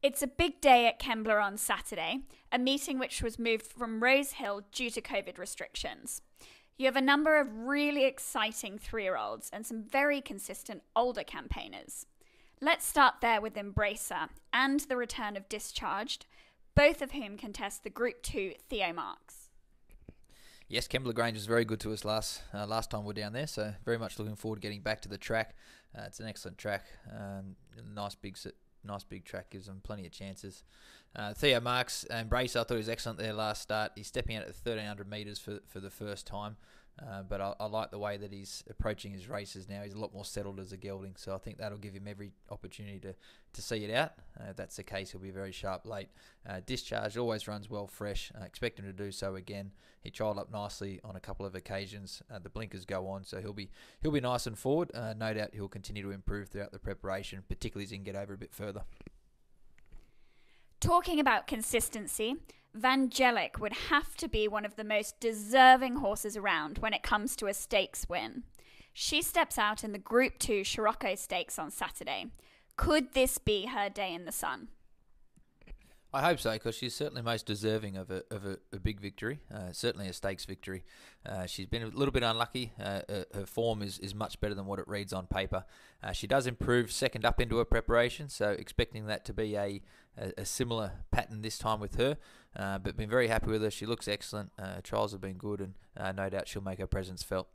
It's a big day at Kembla on Saturday, a meeting which was moved from Rose Hill due to COVID restrictions. You have a number of really exciting 3-year-olds and some very consistent older campaigners. Let's start there with Embracer and the return of Discharged, both of whom contest the Group 2 Theo Marks. Yes, Kembla Grange was very good to us last time we were down there, so very much looking forward to getting back to the track. It's an excellent track, nice big track, gives them plenty of chances. Theo Marks, Embracer, I thought he was excellent there last start. He's stepping out at 1,300 metres for the first time, but I like the way that he's approaching his races now. He's a lot more settled as a gelding, so I think that'll give him every opportunity to see it out. If that's the case, he'll be very sharp late. Discharged always runs well fresh. Expect him to do so again. He trialled up nicely on a couple of occasions. The blinkers go on, so he'll be nice and forward. No doubt he'll continue to improve throughout the preparation, particularly as he can get over a bit further. Talking about consistency, Vangelic would have to be one of the most deserving horses around when it comes to a stakes win. She steps out in the Group 2 Scirocco Stakes on Saturday. Could this be her day in the sun? I hope so, because she's certainly most deserving of a big victory, certainly a stakes victory. She's been a little bit unlucky. Her form is much better than what it reads on paper. She does improve second up into her preparation, so expecting that to be a similar pattern this time with her. But been very happy with her. She looks excellent. Her trials have been good, and no doubt she'll make her presence felt.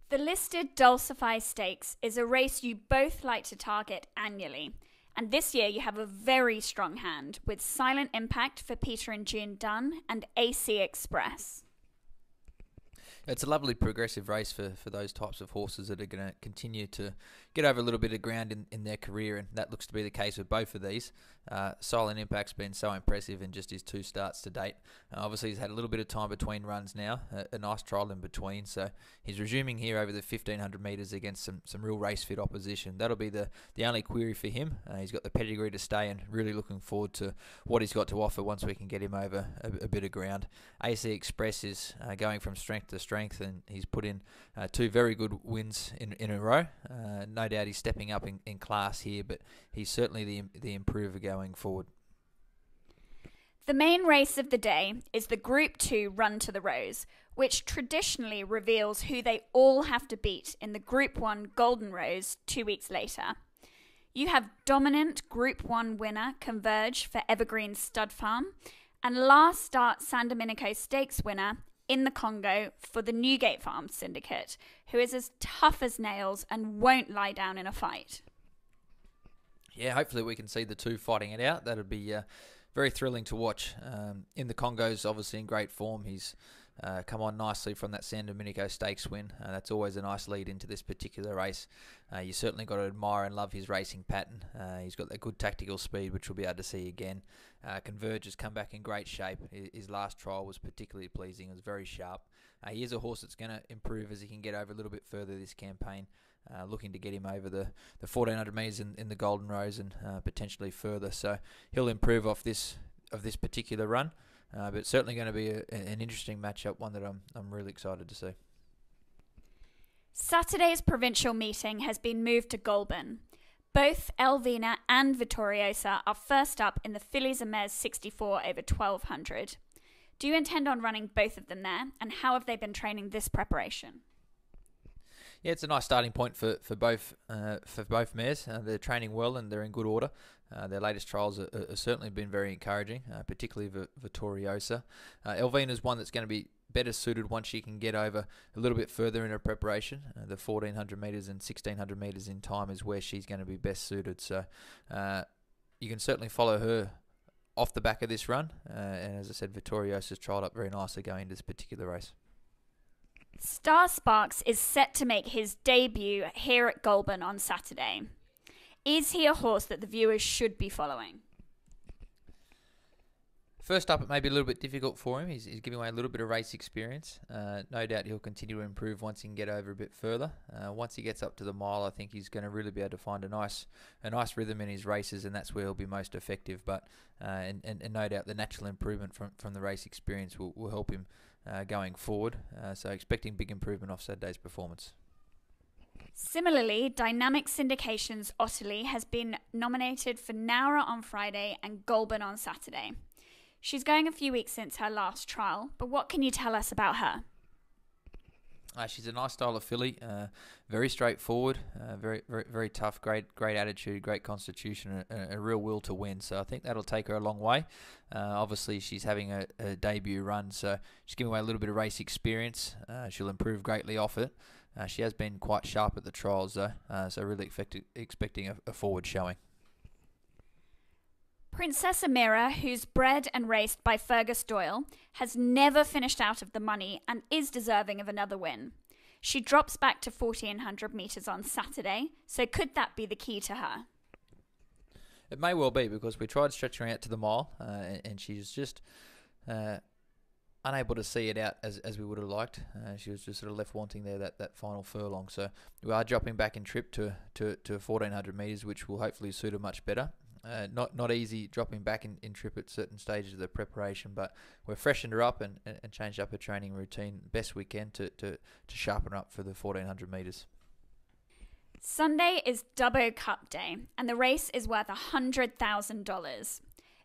The listed Dulcify Stakes is a race you both like to target annually. And this year you have a very strong hand with Silent Impact for Peter and June Dunn and AC Express. It's a lovely progressive race for those types of horses that are going to continue to get over a little bit of ground in their career, and that looks to be the case with both of these. Silent Impact's been so impressive in just his 2 starts to date. Obviously he's had a little bit of time between runs now, a nice trial in between, so he's resuming here over the 1,500 metres against some real race fit opposition. That'll be the only query for him. He's got the pedigree to stay, and really looking forward to what he's got to offer once we can get him over a bit of ground. AC Express is going from strength to strength, and he's put in 2 very good wins in a row. No doubt he's stepping up in class here, but he's certainly the improver going forward. The main race of the day is the Group 2 Run to the Rose, which traditionally reveals who they all have to beat in the Group 1 Golden Rose 2 weeks later. You have dominant Group 1 winner Converge for Evergreen Stud Farm, and last start San Domenico Stakes winner in the Congo for the Newgate Farm Syndicate, who is as tough as nails and won't lie down in a fight. Yeah, hopefully we can see the two fighting it out. That would be very thrilling to watch. In the Congo's obviously in great form. He's come on nicely from that San Domenico Stakes win. That's always a nice lead into this particular race. You certainly got to admire and love his racing pattern. He's got that good tactical speed, which we'll be able to see again. Converge has come back in great shape. His last trial was particularly pleasing. It was very sharp. He is a horse that's going to improve as he can get over a little bit further this campaign. Looking to get him over the 1,400 metres in the Golden Rose and potentially further. So he'll improve off this particular run. But it's certainly going to be an interesting matchup, one that I'm really excited to see. Saturday's provincial meeting has been moved to Goulburn. Both Elvina and Vittoriosa are first up in the Fillies and Mares 64 over 1,200. Do you intend on running both of them there, and how have they been training this preparation? Yeah, it's a nice starting point for both mares. They're training well and they're in good order. Their latest trials have certainly been very encouraging, particularly Vittoriosa. Elvina's one that's going to be better suited once she can get over a little bit further in her preparation. The 1,400 metres and 1,600 metres in time is where she's going to be best suited. So you can certainly follow her off the back of this run. And as I said, Vittoriosa's trialled up very nicely going into this particular race. Star Sparks is set to make his debut here at Goulburn on Saturday. Is he a horse that the viewers should be following? First up, it may be a little bit difficult for him. He's giving away a little bit of race experience. No doubt he'll continue to improve once he can get over a bit further. Once he gets up to the mile, I think he's going to really be able to find a nice rhythm in his races, and that's where he'll be most effective. But and no doubt the natural improvement from the race experience will help him going forward. So expecting big improvement off Saturday's performance. Similarly, Dynamic Syndication's Ottilie has been nominated for Nowra on Friday and Goulburn on Saturday. She's going a few weeks since her last trial, but what can you tell us about her? She's a nice style of filly, very straightforward, very tough, great attitude, great constitution, and a real will to win. So I think that'll take her a long way. Obviously, she's having a debut run, so she's giving away a little bit of race experience. She'll improve greatly off it. She has been quite sharp at the trials, though, so really expecting a forward showing. Princess Amira, who's bred and raced by Fergus Doyle, has never finished out of the money and is deserving of another win. She drops back to 1400 metres on Saturday, so could that be the key to her? It may well be, because we tried stretching her out to the mile, and she's just unable to see it out as we would have liked. She was just sort of left wanting there that final furlong. So we are dropping back in trip to 1400 metres, which will hopefully suit her much better. Not easy dropping back in trip at certain stages of the preparation, but we've freshened her up and changed up her training routine best we can to sharpen her up for the 1400 metres. Sunday is Dubbo Cup Day, and the race is worth $100,000.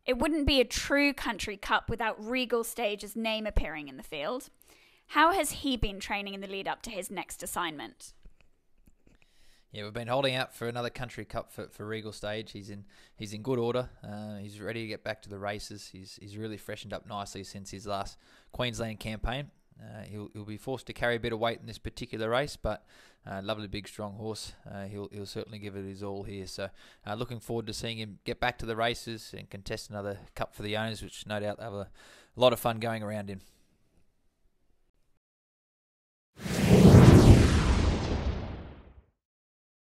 It wouldn't be a true country cup without Regal Stage's name appearing in the field. How has he been training in the lead up to his next assignment? Yeah, we've been holding out for another country cup for Regal Stage. He's in good order. He's ready to get back to the races. He's really freshened up nicely since his last Queensland campaign. He'll be forced to carry a bit of weight in this particular race, but lovely big strong horse. He'll certainly give it his all here. So looking forward to seeing him get back to the races and contest another cup for the owners, which no doubt they'll have a lot of fun going around in.